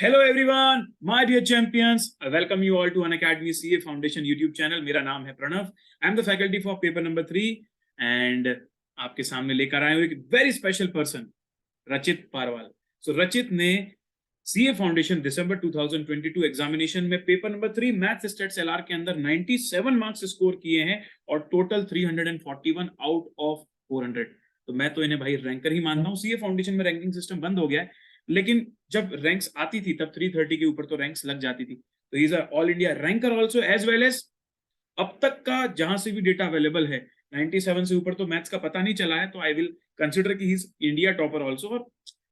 Hello everyone, my dear champions. I welcome you all to Unacademy CA Foundation YouTube channel. मेरा नाम है Pranav. I am the faculty for paper number 3 and आपके सामने लेकर आए हूँ एक very special person, रचित पारवाल. So रचित ने CA Foundation दिसंबर 2022 एग्जामिनेशन में paper number 3 maths stats LR के अंदर 97 मार्क्स स्कोर किए हैं और टोटल 341 आउट ऑफ 400. तो मैं तो इन्हें भाई रैंकर ही मानता हूँ. CA फाउंडेशन में रैंकिंग सिस्टम बंद हो गया है, लेकिन जब रैंक्स आती थी तब 330 के ऊपर तो रैंक्स लग जाती थी. तो he is all India ranker also as well as अब तक का जहां से भी डेटा अवेलेबल है 97 से ऊपर तो मैथ्स का पता नहीं चला है. तो आई विल कंसिडर कि he is India topper also, और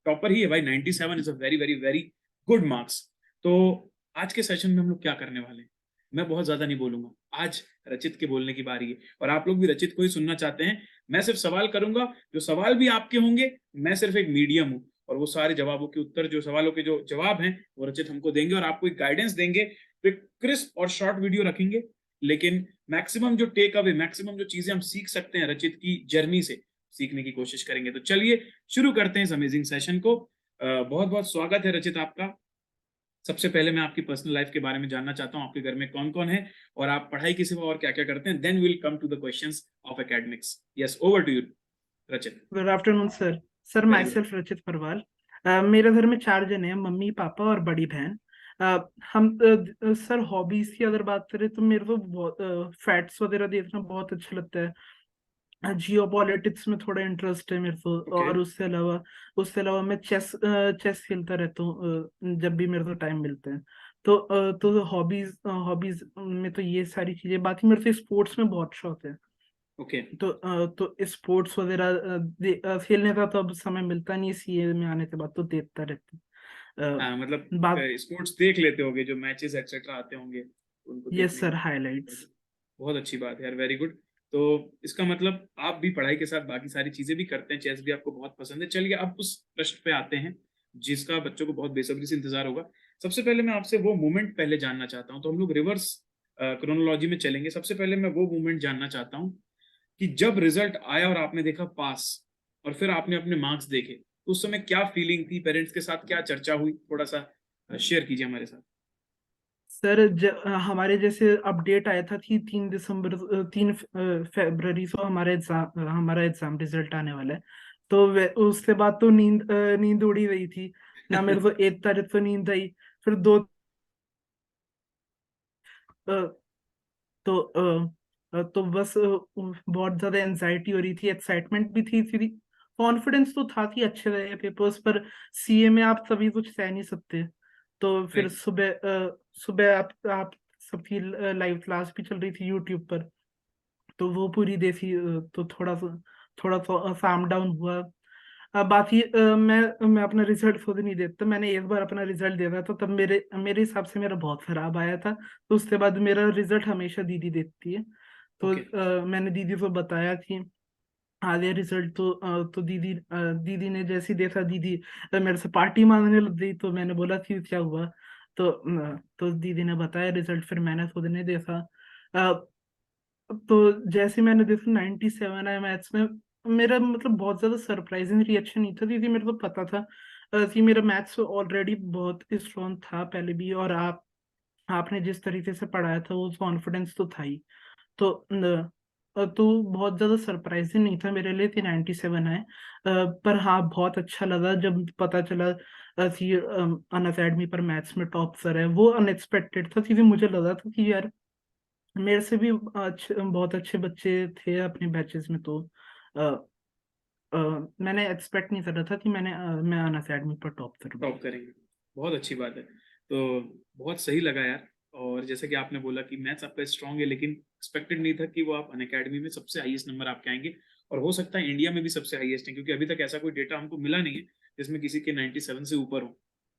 टॉपर ही है भाई. 97 is a very very very good marks. तो आज के सेशन में हम लोग क्या करने वाले हैं, मैं बहुत ज्यादा नहीं बोलूंगा. आज रचित के बोलने की बारी है और आप लोग भी रचित को ही सुनना चाहते हैं. मैं सिर्फ सवाल करूंगा, जो सवाल भी आपके होंगे मैं सिर्फ एक मीडियम हूं, और वो सारे जवाबों के उत्तर, जो सवालों के जो जवाब हैं वो रचित हमको देंगे और आपको एक गाइडेंस देंगे. तो एक क्रिस्प और शॉर्ट वीडियो रखेंगे, लेकिन मैक्सिमम जो टेक अवे, मैक्सिमम जो चीजें हम सीख सकते हैं रचित की जर्नी से, सीखने की कोशिश करेंगे. तो चलिए शुरू करते हैं इस अमेजिंग सेशन को. बहुत बहुत स्वागत है रचित आपका. सबसे पहले मैं आपकी पर्सनल लाइफ के बारे में जानना चाहता हूँ. आपके घर में कौन कौन है और आप पढ़ाई के सिवा और क्या क्या करते हैं. Then will come to the questions of academics. Yes, over to you Rachit. Good afternoon sir. Sir very my good. Self Rachit Parwal. मेरे घर में 4 जने हैं, मम्मी पापा और बड़ी बहन. हम सर हॉबीज की अगर बात करें तो मेरे को फैक्ट्स वगैरह देखना बहुत अच्छा लगता है. जियो पॉलिटिक्स में थोड़ा इंटरेस्ट है मेरे को. ओके. और उससे अलावा मैं चेस खेलता रहता हूँ जब भी मेरे को टाइम मिलता है. तो हॉबीज हॉबीज में तो ये सारी चीजें. बाकी मेरे को स्पोर्ट्स में बहुत शौक है. ओके. तो स्पोर्ट्स वगैरह खेलने का तो अब समय मिलता नहीं है, सीए में आने के बाद तो देखता रहता हूँ. मतलब बात. स्पोर्ट्स देख लेते होगे, जो मैचेस एक्सेट्रा आते होंगे उनको यस देखने सर, का. हाइलाइट्स. बहुत अच्छी बात है यार, वेरी गुड. तो इसका मतलब आप भी पढ़ाई के साथ बाकी सारी चीजें भी करते हैं, चेस भी आपको बहुत पसंद है. चलिए अब उस प्रश्न पे आते हैं जिसका बच्चों को बहुत बेसब्री से इंतजार होगा. सबसे पहले मैं आपसे वो मोमेंट पहले जानना चाहता हूँ. तो हम लोग रिवर्स क्रोनोलॉजी में चलेंगे. सबसे पहले मैं वो मोमेंट जानना चाहता हूँ कि जब रिजल्ट आया और आपने देखा पास, और फिर आपने अपने मार्क्स देखे, तो उस समय क्या फीलिंग थी, पेरेंट्स के साथ क्या चर्चा हुई, थोड़ा सा शेयर कीजिए हमारे साथ. सर हमारे जैसे अपडेट आया था कि 3 फरवरी को हमारा एग्जाम रिजल्ट आने वाला है. तो उसके बाद तो नींद उड़ी रही थी ना. मेरे को 1 तारीख को नींद आई. फिर दो तो बस बहुत ज्यादा एंजाइटी हो रही थी, एक्साइटमेंट भी थी. कॉन्फिडेंस तो था कि अच्छे रहे पेपर्स, पर सीए में आप सभी कुछ कह नहीं सकते. तो फिर राइट. सुबह आप सबकी लाइव क्लास भी चल रही थी यूट्यूब पर. तो वो पूरी देखी. तो थोड़ा सा काम डाउन हुआ. बाकी मैं अपना रिजल्ट खुद नहीं देता. मैंने एक बार अपना रिजल्ट देखा था, तब मेरे मेरे हिसाब से मेरा बहुत खराब आया था. तो उसके बाद मेरा रिजल्ट हमेशा दीदी देखती है. तो ओके. मैंने दीदी को बताया कि आ गया रिजल्ट. तो दीदी ने जैसे ही देखा, दीदी मेरे से पार्टी मांगने लग गई. तो मैंने बोला कि क्या हुआ. तो दीदी ने बताया रिजल्ट. फिर मैंने खुद ने देखा. अ, तो जैसे मैंने देखा 97 आया मैथ्स में. मेरा मतलब बहुत ज्यादा सरप्राइजिंग रिएक्शन नहीं था, क्योंकि मेरे को पता था कि मेरा मैथ्स ऑलरेडी बहुत स्ट्रॉन्ग था पहले भी. और आपने जिस तरीके से पढ़ाया था वो कॉन्फिडेंस तो था ही. तो बहुत ज्यादा सरप्राइजिंग नहीं था मेरे लिए कि 97 आए. पर हाँ, बहुत अच्छा लगा जब पता चला कि अनअकैडमी पर मैथ्स में टॉप सर है. वो अनएक्सपेक्टेड था, क्योंकि मुझे लगा था कि यार मेरे से भी बहुत अच्छे बच्चे थे अपने बैचेस में. तो अ, मैंने एक्सपेक्ट नहीं कर रहा था कि मैं अन अकेडमी पर टॉप करूंगा. टॉप करेंगे. बहुत अच्छी बात है. तो बहुत सही लगा यार. और जैसे कि आपने बोला कि मैथ्स आपका स्ट्रांग है, लेकिन एक्सपेक्टेड नहीं था कि वो आप अनअकैडमी में सबसे हाईएस्ट नंबर आपके आएंगे. और हो सकता है इंडिया में भी सबसे हाईएस्ट है, क्योंकि अभी तक ऐसा कोई डेटा हमको मिला नहीं है जिसमें किसी के 97 से ऊपर हो.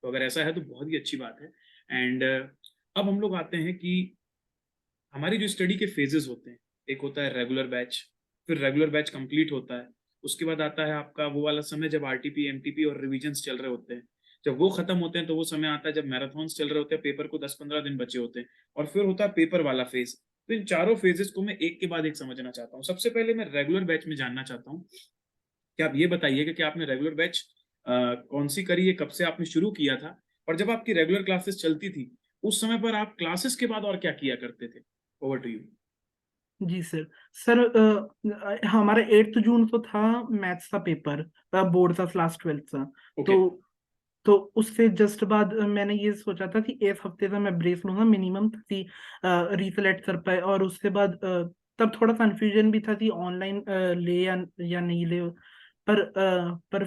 तो अगर ऐसा है तो बहुत ही अच्छी बात है. एंड अब हम लोग आते हैं कि हमारी जो स्टडी के फेजेस होते हैं, एक होता है रेगुलर बैच, फिर रेगुलर बैच कंप्लीट होता है, उसके बाद आता है आपका वो वाला समय जब आरटीपी एमटीपी और रिविजन्स चल रहे होते हैं. जब वो खत्म होते हैं तो वो समय आता है जब मैराथन्स चल रहे होते हैं, पेपर को 10-15 दिन बचे होते हैं, और फिर होता है पेपर वाला फेज. तो इन चारों फेजेस को मैं एक के बाद एक समझना चाहता हूँ. सबसे पहले मैं रेगुलर बैच में जानना चाहता हूँ कि आप ये बताइएगा कि आपने रेगुलर बैच कौन सी करी है, कब से आपने शुरू किया था, और जब आपकी रेगुलर क्लासेस चलती थी, उस समय पर आप क्लासेस के बाद और क्या किया करते थे? Over to you. जी सर। सर हमारा 8 जून को था मैथ्स का पेपर, बोर्ड का क्लास 12th का। ओके। तो तो उससे जस्ट बाद मैंने ये सोचा था कि एक हफ्ते का मैं ब्रेक लूंगा मिनिमम, ताकि रिकलेक्ट कर पाए। और उसके बाद तब थोड़ा कंफ्यूजन भी था कि ऑनलाइन ले या नहीं ले। पर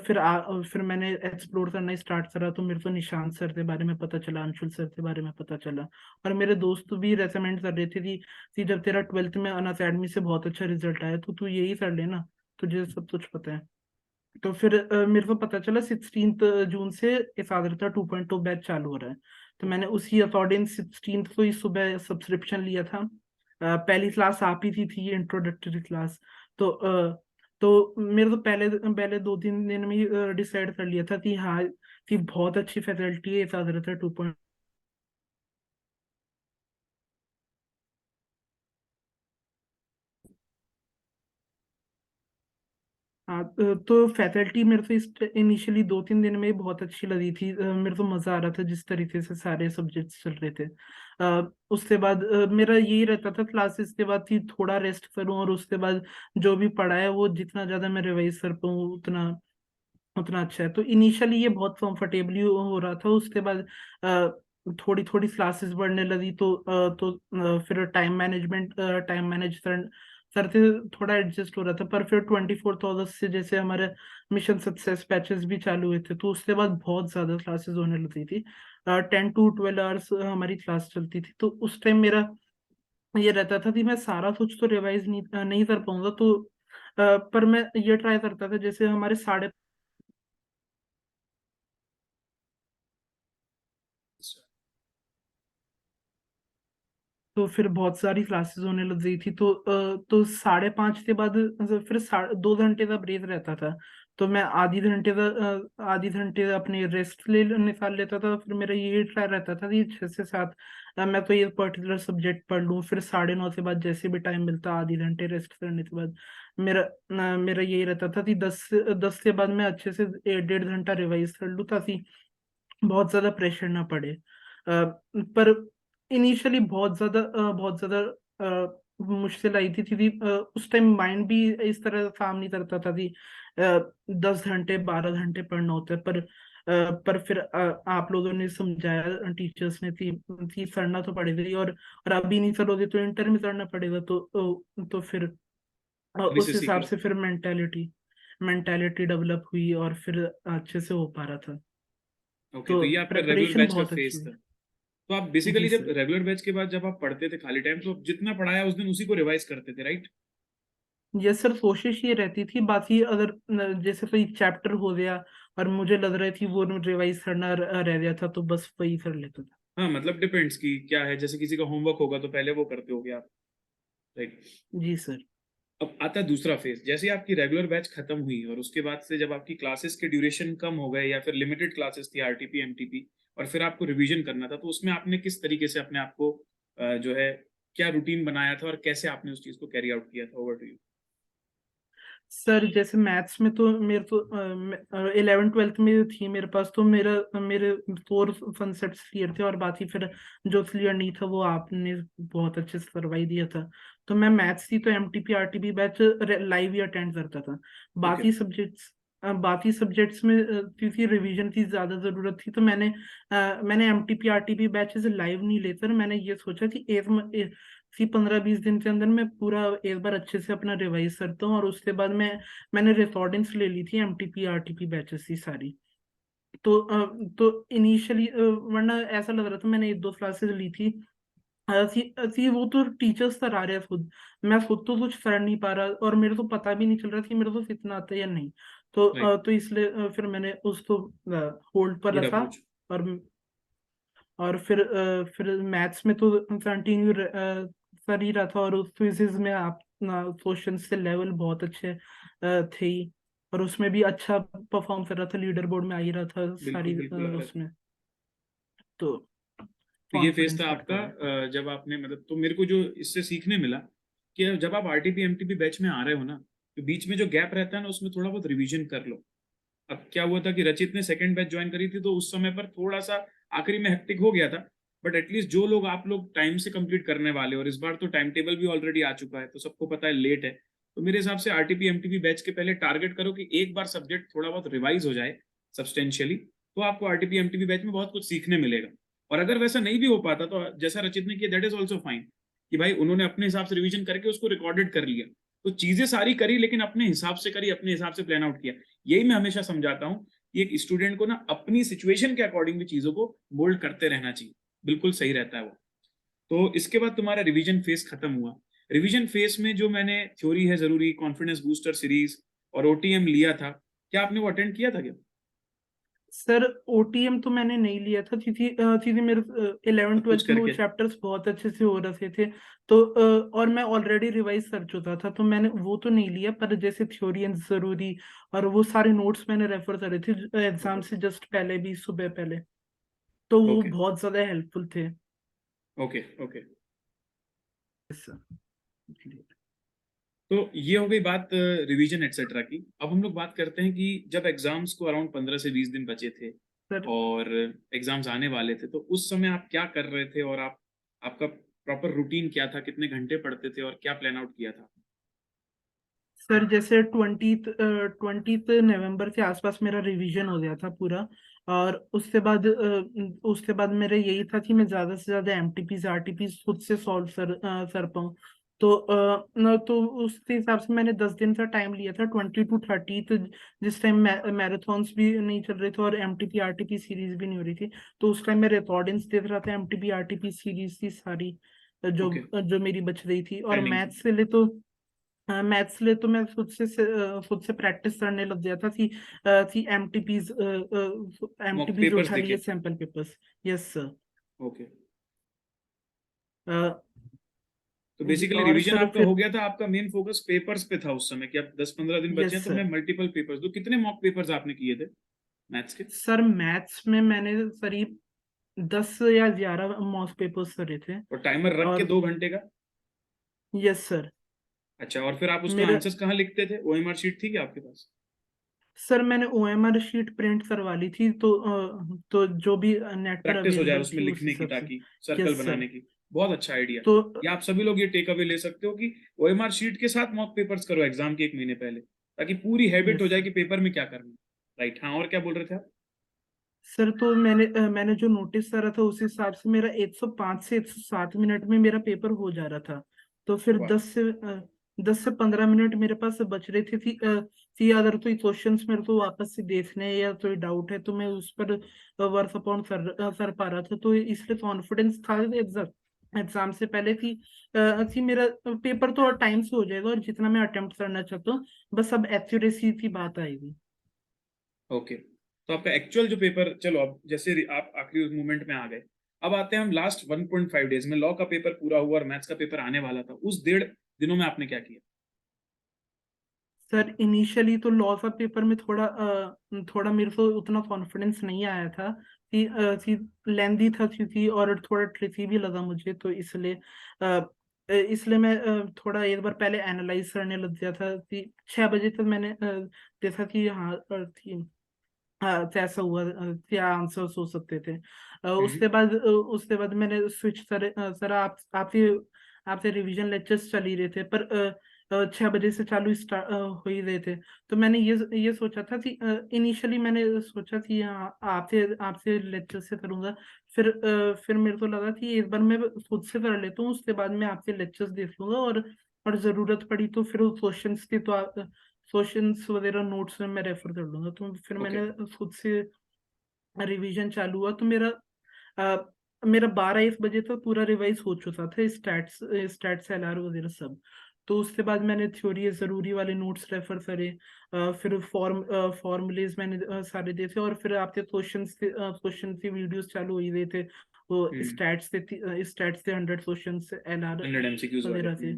फिर मैंने एक्सप्लोर करना स्टार्ट करा, तो मेरे को निशांत सर के बारे में पता चला, अंशुल सर के बारे में पता चला। और मेरे दोस्त भी रेकमेंड कर रहे थे कि जब तेरा 12th में अन अकेडमी से बहुत अच्छा रिजल्ट आया तो तू यही कर लेना, तुझे सब कुछ पता है। तो फिर मेरे को पता चला 16 जून से एकाग्रता 2.2 बैच चालू हो रहा है। तो मैंने उसी अकॉर्डिंग 16 को ही सुबह सब्सक्रिप्शन लिया था। पहली क्लास आप ही थी इंट्रोडक्टरी क्लास। तो मेरे को पहले पहले 2-3 दिन में ही डिसाइड कर लिया था कि हाँ, कि बहुत अच्छी फैकल्टी है एकाग्रता 2.। हाँ, तो फैकल्टी मेरे को इस इनिशियली 2-3 दिन में ही बहुत अच्छी लगी थी। मेरे को मजा आ रहा था जिस तरीके से सारे सब्जेक्ट्स चल रहे थे। उसके बाद मेरा यही रहता था क्लासेस के बाद कि थोड़ा रेस्ट करूं, और उसके बाद जो भी पढ़ा है वो जितना ज्यादा मैं रिवाइज कर पाऊँ उतना उतना अच्छा है। तो इनिशियली ये बहुत कंफर्टेबली हो रहा था। उसके बाद थोड़ी थोड़ी क्लासेस बढ़ने लगी, फिर टाइम मैनेज करते थोड़ा एडजस्ट हो रहा था। पर फिर 24th अगस्त से जैसे हमारे मिशन सक्सेस पैचेस भी चालू हुए थे, तो उसके बाद बहुत ज्यादा क्लासेस होने लगी थी। 10 to 12 आवर्स हमारी क्लास चलती थी। तो उस टाइम मेरा ये रहता था कि मैं सारा कुछ तो रिवाइज नहीं कर पाऊंगा। पर मैं ये ट्राई करता था, जैसे हमारे साढ़े तो फिर बहुत सारी क्लासेस होने लग गई थी। तो 5:30 के बाद फिर 2 घंटे का ब्रेक रहता था। तो मैं आधी घंटे का अपने रेस्ट ले निकाल लेता था। फिर मेरा ये ट्राई रहता था कि 6 से 7 मैं तो ये पर्टिकुलर सब्जेक्ट पढ़ लूँ। फिर 9:30 के बाद जैसे भी टाइम मिलता आधी घंटे रेस्ट करने के बाद मेरा यही रहता था कि 10 के बाद मैं अच्छे से 1-1.5 घंटा रिवाइज कर लूँ, ताकि बहुत ज्यादा प्रेशर ना पड़े। पर इनिशियली बहुत ज्यादा मुश्किल आई थी, क्योंकि उस टाइम माइंड भी इस तरह काम नहीं करता था कि 10 घंटे 12 घंटे पढ़ना होता है। पर फिर आप लोगों ने समझाया, टीचर्स ने कि पढ़ना तो पड़ेगा ही। और अभी नहीं करोगे तो इंटर में करना पड़ेगा। तो फिर अभी से उस सीख हिसाब लो। से फिर मेंटालिटी डेवलप हुई, और फिर अच्छे से हो पा रहा था। ओके, तो तो ये आपका रेगुलर प्रेपरेशन बैच का बहुत अच्छी फेज है। था। तो आप जी बेसिकली जब सर। रेगुलर बैच के बाद जब आप पढ़ते थे खाली टाइम, तो जितना पढ़ाया उस दिन उसी को रिवाइज करते थे, राइट? यस सर, कोशिश ये रहती थी। बाकी अगर जैसे कोई चैप्टर हो गया और मुझे लग रहा थी वो रिवाइज करना रह गया था, तो बस वही कर लेता था। हाँ, मतलब डिपेंड्स कि क्या है, जैसे किसी का होमवर्क होगा तो पहले वो करते होगे आप, राइट? जी सर। अब आता है दूसरा फेज, जैसे आपकी रेगुलर बैच खत्म हुई और उसके बाद से जब आपकी क्लासेस के ड्यूरेशन कम हो गए या फिर लिमिटेड क्लासेस थी, आरटीपी एमटीपी, और फिर आपको रिवीजन करना था, तो उसमें आपने किस तरीके से अपने आप को जो है क्या रूटीन बनाया था और कैसे आपने उस चीज को कैरी आउट किया था? Over to you. सर जैसे मैथ्स में तो मेरे तो 11th 12th में थी मेरे पास, तो मेरे 4 कॉन्सेप्ट्स क्लियर थे। और बाकी फिर जो क्लियर नहीं था वो आपने बहुत अच्छे से करवाई दिया था। तो मैं मैथ्स थी तो एमटीपी आरटीपी बैच लाइव ही अटेंड करता था। ओके। बाकी सब्जेक्ट्स में क्योंकि रिवीजन की ज्यादा जरूरत थी, तो मैंने एमटीपी आरटीपी बैचेस लाइव नहीं लेकर मैंने ये सोचा कि इसी 15-20 दिन के अंदर मैं पूरा एक बार अच्छे से अपना रिवाइज करता हूँ। और उसके बाद मैंने रिकॉर्डिंग्स ले ली थी एमटीपी आरटीपी बैचेस की सारी। तो इनिशियली वरना ऐसा लग रहा था, मैंने 1-2 क्लासेस ली थी। ऐसी वो तो टीचर्स करा रहे हैं खुद, मैं खुद तो कुछ कर नहीं पा रहा, और मेरे को पता भी नहीं चल रहा कि मेरे को कितना आता है या नहीं। राइट। तो इसलिए फिर मैंने उसको होल्ड पर गुड रखा। अप्रोच। और फिर मैथ्स में तो कंटिन्यू कर ही रहा था। और उस क्विज़ेस में आप क्वेश्चन के लेवल बहुत अच्छे थे ही। और उसमें भी अच्छा परफॉर्म कर रहा था, लीडर बोर्ड में आ ही रहा था बिल्कुल सारी बिल्कुल आ रहा था। उसमें। तो तो ये फेज था कॉन्फिडेंस बढ़ता आपका, गया। जब आपने मतलब, तो मेरे को जो इससे सीखने मिला कि जब आप आरटीपी एमटीपी बैच में आ रहे हो ना, तो बीच में जो गैप रहता है ना, उसमें थोड़ा बहुत रिवीजन कर लो। अब क्या हुआ था कि रचित ने सेकंड बैच ज्वाइन करी थी, तो उस समय पर थोड़ा सा आखिरी में हेक्टिक हो गया था, बट एटलीस्ट जो लोग आप लोग टाइम से कंप्लीट करने वाले, और इस बार तो टाइम टेबल भी ऑलरेडी आ चुका है, तो सबको पता है लेट है, तो मेरे हिसाब से आरटीपी एमटीपी बैच के पहले टारगेट करो कि एक बार सब्जेक्ट थोड़ा बहुत रिवाइज हो जाए सब्सटेंशियली, तो आपको आरटीपी एमटीपी बैच में बहुत कुछ सीखने मिलेगा। और अगर वैसा नहीं भी हो पाता तो जैसा रचित ने किया, दैट इज ऑल्सो फाइन, कि भाई उन्होंने अपने हिसाब से रिवीजन करके उसको रिकॉर्डेड कर लिया, तो चीजें सारी करी लेकिन अपने हिसाब से करी, अपने हिसाब से प्लान आउट किया। यही मैं हमेशा समझाता हूँ कि एक स्टूडेंट को ना अपनी सिचुएशन के अकॉर्डिंग भी चीजों को मोल्ड करते रहना चाहिए, बिल्कुल सही रहता है वो। तो इसके बाद तुम्हारा रिवीजन फेस खत्म हुआ। रिवीजन फेस में जो मैंने थ्योरी है जरूरी, कॉन्फिडेंस बूस्टर सीरीज और ओटीएम लिया था, क्या आपने वो अटेंड किया था क्या? सर ओटीएम तो मैंने नहीं लिया था क्योंकि मेरे 11 सब कुछ 12 में वो करके? चैप्टर्स बहुत अच्छे से हो रहे थे। तो और मैं ऑलरेडी रिवाइज कर चुका था, तो मैंने वो तो नहीं लिया, पर जैसे थ्योरी एंड जरूरी और वो सारे नोट्स मैंने रेफर करे थे एग्जाम ओके से जस्ट पहले भी, सुबह पहले। तो वो ओके बहुत ज्यादा हेल्पफुल थे। Okay okay. Yes, sir. तो ये हो गई बात रिवीजन एटसेट्रा की। अब हम लोग बात करते हैं कि जब एग्जाम्स को अराउंड 15 से 20 दिन बचे थे सर और एग्जाम्स आने वाले थे, तो उस समय आप क्या कर रहे थे, और आप आपका प्रॉपर रूटीन क्या था, कितने घंटे पढ़ते थे और क्या प्लान आउट किया था? सर जैसे 20 नवंबर के आसपास मेरा रिवीजन हो गया था पूरा। और उसके बाद मेरा यही था कि मैं ज्यादा से ज्यादा एमटीपीज आरटीपीज खुद से सॉल्व कर पाऊँ। तो उसके हिसाब से मैंने 10 दिन का टाइम लिया था, 20 to 30, जिस टाइम मैराथन्स भी नहीं चल रहे थे और एमटीपी आरटीपी सीरीज भी नहीं हो रही थी। तो उस टाइम मैं रिकॉर्डिंग्स देख रहा था एमटीपी आरटीपी सीरीज की सारी, जो ओके। जो मेरी बच रही थी। और पेंडिंग थी। मैथ्स ले तो मैं खुद से प्रैक्टिस करने लग गया था कि एमटीपीज मॉक एमटीपीज पेपर्स उठा लिए, देखे? Sample papers. Yes sir. Okay. तो जी, बेसिकली और रिवीजन सर आपका हो फिर। गया था, आपका मेन फोकस पेपर्स पे था उस समय, कि अब 10-15 दिन बचे यस हैं तो मैं सर। मल्टीपल पेपर्स दूं। कितने मॉक पेपर्स आपने किए थे मैथ्स के? सर मैथ्स में मैंने करीब 10 या 11 मॉक पेपर्स करे थे। और टाइमर रख के और 2 घंटे का? Yes sir. अच्छा, और फिर आप उसका मेरा आंसर्स कहाँ लिखते थे? ओएमआर शीट थी क्या आपके पास? सर मैंने ओएमआर शीट प्रिंट करवा ली थी, तो जो भी नेट पर प्रैक्टिस हो जाए अवेलेबल उसमें थी उस लिखने की, हिसाब से। ताकि सर्कल यस सर। बनाने की। बहुत अच्छा आइडिया। तो ये आप सभी लोग ये टेक अवे ले सकते हो कि ओएमआर शीट के साथ मॉक पेपर्स करो एग्जाम के 1 महीने पहले, ताकि पूरी हैबिट हो यस जाए सर। कि पेपर में क्या करना है। राइट, हाँ, और क्या बोल रहे थे आप? सर तो मैंने जो नोटिस करा था उस हिसाब से मेरा 105 से 107 मिनट में मेरा पेपर हो जा रहा था। तो फिर वाह। 10 से 15 मिनट मेरे पास बच रहे थे कि अगर कोई क्वेश्चंस मेरे को वापस से देखने हैं या कोई डाउट है तो मैं उस पर वर्क अपॉन कर पा रहा था। तो इसलिए कॉन्फिडेंस था एग्जाम से पहले कि मेरा पेपर तो टाइम से हो जाएगा, और जितना मैं अटेम्प्ट करना चाहता हूँ, बस अब एक्यूरेसी की बात आएगी। ओके, तो आपका एक्चुअल जो पेपर, चलो अब जैसे आप आखिरी मोमेंट में आ गए, अब आते हैं हम लास्ट 1.5 डेज में। लॉ का पेपर पूरा हुआ और मैथ्स का पेपर आने वाला था, उस 1.5 दिनों में आपने क्या किया? सर इनिशियली तो लॉ का पेपर में थोड़ा मेरे को उतना कॉन्फिडेंस नहीं आया था कि लेंदी था क्योंकि, और थोड़ा ट्रिकी भी लगा मुझे, तो इसलिए मैं थोड़ा एक बार पहले एनालाइज करने लग गया था कि 6 बजे तक मैंने देखा कि हाँ तो ऐसा हुआ, क्या आंसर्स हो सकते थे। हम्म। उसके बाद मैंने स्विच सर आपसे रिवीजन लेक्चर्स चल ही रहे थे, पर 6 बजे से चालू स्टार्ट हो ही रहे थे। तो मैंने ये सोचा था कि इनिशियली मैंने सोचा कि हाँ आपसे आपसे लेक्चर से करूंगा। फिर मेरे को लगा कि एक बार मैं खुद से कर लेता हूँ, उसके बाद मैं आपसे लेक्चर्स देख लूंगा, और जरूरत पड़ी तो फिर क्वेश्चंस की तो क्वेश्चंस वगैरह नोट्स में मैं रेफर कर लूंगा। तो फिर ओके। मैंने खुद से रिवीजन चालू हुआ, तो मेरा 12-1 बजे तक पूरा रिवाइज हो चुका था, स्टैट्स एलआर वगैरह सब। तो उसके बाद मैंने थ्योरी जरूरी वाले नोट्स रेफर करे। फिर फॉर्मूलेज मैंने सारे देखे, और फिर आपके क्वेश्चन की वीडियोस चालू हो ही रहे थे। वो हम्म। स्टैट्स थे 100 क्वेश्चन एलआर 100 एमसीक्यूज वाले। वगैरह थे।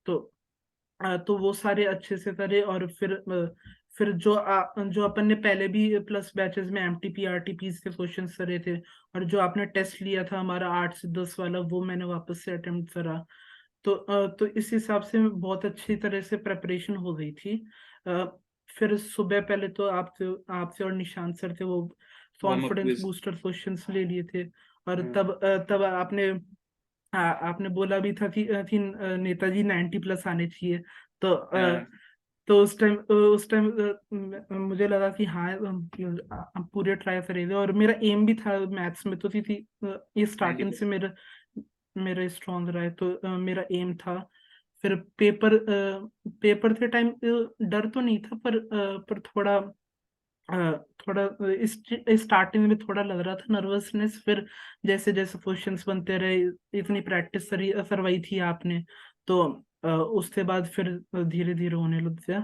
तो तो वो सारे अच्छे से करे, और फिर जो अपन ने पहले भी प्लस बैचेस में एमटीपी आरटीपीज के क्वेश्चंस करे थे, और जो आपने टेस्ट लिया था हमारा 8 से 10 वाला, वो मैंने वापस से अटेम्प्ट करा। तो इस हिसाब से बहुत अच्छी तरह से प्रेपरेशन हो गई थी। फिर सुबह पहले तो आपसे आपसे और निशांत सर थे, वो warm up confidence quiz. Booster questions ले लिए थे। और हाँ तब आपने बोला भी था कि नेताजी 90+ आने चाहिए। तो हाँ तो उस टाइम मुझे लगा कि हाँ, हम पूरे ट्राई करेंगे। और मेरा एम भी था मैथ्स में, तो ये 90 स्टार्टिंग से प्लस। मेरा मेरा स्ट्रांग रहा है, तो मेरा एम था। फिर पेपर के टाइम डर तो नहीं था, पर थोड़ा स्टार्टिंग में थोड़ा लग रहा था नर्वसनेस। फिर जैसे जैसे क्वेश्चंस बनते रहे, इतनी प्रैक्टिस करवाई थी आपने, तो उसके बाद फिर धीरे धीरे होने लग गया।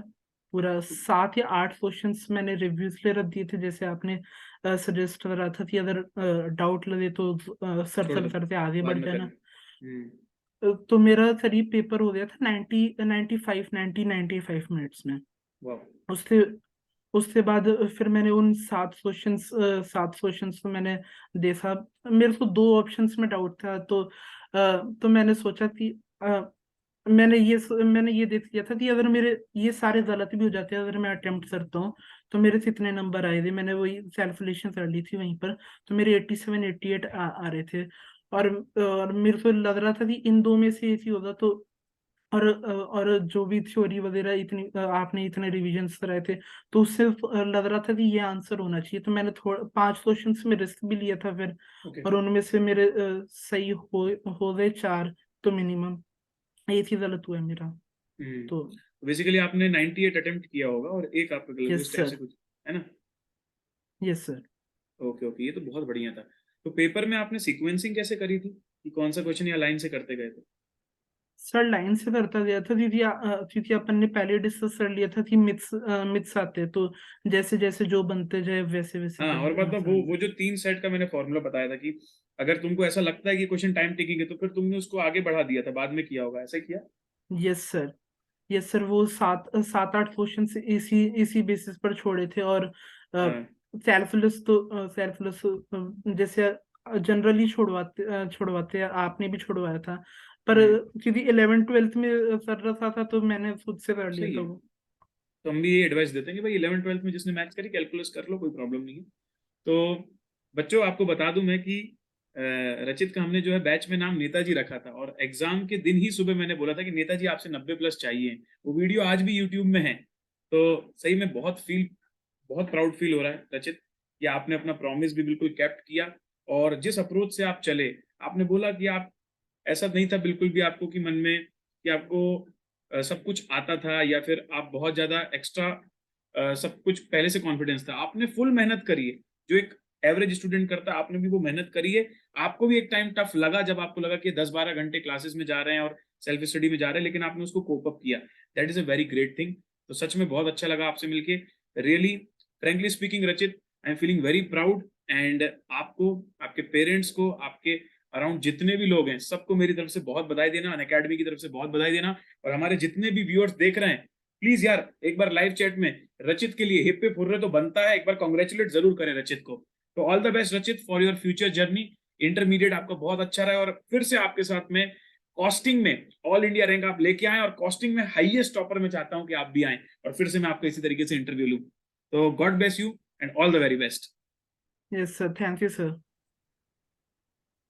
पूरा 7 या 8 क्वेश्चंस मैंने रिव्यूज ले रख दिए थे, जैसे आपने सजेस्ट करा था कि अगर डाउट लगे तो सर छोड़ सर दो, करते आगे बाद बढ़ में जाना। करेंगे। हम्म। तो मेरा करीब पेपर हो गया था 95 में। वाह। उससे उसके बाद फिर मैंने उन 7 क्वेश्चंस को मैंने देखा। मेरे को 2 ऑप्शंस में डाउट था, तो मैंने सोचा कि मैंने ये देख लिया था कि अगर मेरे ये सारे गलत भी हो जाते हैं, अगर मैं अटेम्प्ट करता हूँ तो मेरे से इतने नंबर आए थे। मैंने वही कैलकुलेशन कर ली थी वहीं पर, तो मेरे 87 88 आ रहे थे। और मेरे को लग रहा था कि इन दो में से एक ही होगा। तो और जो भी थ्योरी वगैरह आपने इतने रिविजन्स कराए थे, तो उससे लग रहा था कि ये आंसर होना चाहिए। तो मैंने थोड़ा 5 क्वेश्चन में रिस्क भी लिया था फिर। ओके। और उनमें से मेरे सही हो गए 4, तो मिनिमम एक ही गलत हुआ है मेरा। तो हम्म। बेसिकली आपने 98 अटेम्प्ट किया होगा और एक आपका गलत हुआ, यस इस टाइप से सर। कुछ है ना? Yes sir. ओके ओके, ये तो बहुत बढ़िया था। तो पेपर में आपने सीक्वेंसिंग कैसे करी थी कि कौन सा क्वेश्चन या लाइन से करते गए थे? सर लाइन से करता गया था दीदी, क्योंकि अपन ने पहले डिस्कस कर लिया था कि मिथ्स आते हैं, तो जैसे जैसे जो बनते जाए वैसे वैसे हाँ, और मतलब वो करना। वो जो 3 सेट का मैंने फॉर्मूला बताया था कि अगर तुमको ऐसा लगता है कि क्वेश्चन टाइम टेकिंग है तो फिर तुमने उसको आगे बढ़ा दिया था, बाद में किया होगा, ऐसा ही किया? Yes sir. यस सर, वो 7 8 क्वेश्चन इसी इसी बेसिस पर छोड़े थे। और हाँ। कैलकुलस जैसे जनरली छुड़वाते हैं, आपने भी छुड़वाया था। पर हम्म। क्योंकि 11 12 में कर रहा था, तो मैंने खुद से कर लिया सही था है। वो। तो हम भी ये एडवाइस देते हैं कि भाई 11 12 में जिसने मैथ्स करी कैलकुलस कर लो, कोई प्रॉब्लम नहीं है। तो बच्चों आपको बता दूं मैं कि रचित का हमने जो है बैच में नाम नेताजी रखा था, और एग्जाम के दिन ही सुबह मैंने बोला था कि नेताजी आपसे 90+ चाहिए। वो वीडियो आज भी यूट्यूब में है। तो सही में बहुत प्राउड फील हो रहा है रचित कि आपने अपना प्रॉमिस भी बिल्कुल कैप्ट किया। और जिस अप्रोच से आप चले, आपने बोला कि आप, ऐसा नहीं था बिल्कुल भी आपको कि मन में कि आपको सब कुछ आता था या फिर आप बहुत ज्यादा एक्स्ट्रा सब कुछ पहले से कॉन्फिडेंस था। आपने फुल मेहनत करी है, जो एक एवरेज स्टूडेंट करता है, आपने भी वो मेहनत करी है। आपको भी एक टाइम टफ लगा जब आपको लगा कि 10 12 घंटे क्लासेस में जा रहे हैं और सेल्फ स्टडी में जा रहे हैं, लेकिन आपने उसको कोप अप किया। That is a very great thing. तो सच में बहुत अच्छा लगा आपसे मिलके, रियली फ्रेंकली स्पीकिंग रचित, I am feeling very proud. And आपको, आपके पेरेंट्स को, आपके अराउंड जितने भी लोग हैं, सबको मेरी तरफ से बहुत बधाई देना, अनअकैडमी की तरफ से बहुत बधाई देना। और हमारे जितने भी व्यूअर्स देख रहे हैं, प्लीज यार एक बार लाइव चैट में रचित के लिए हिप हिप हुर्रे तो बनता है, एक बार कॉन्ग्रेचुलेट जरूर करें रचित को। तो ऑल द बेस्ट रचित for your future journey. Intermediate आपका बहुत अच्छा रहा, और फिर से आपके साथ में कॉस्टिंग में ऑल इंडिया रैंक आप लेके आए, और कॉस्टिंग में हाईएस्ट टॉपर में चाहता हूं कि आप भी आए और फिर से मैं आपको इसी तरीके से इंटरव्यू लूं। तो God bless you and all the very best. Yes sir, thank you sir.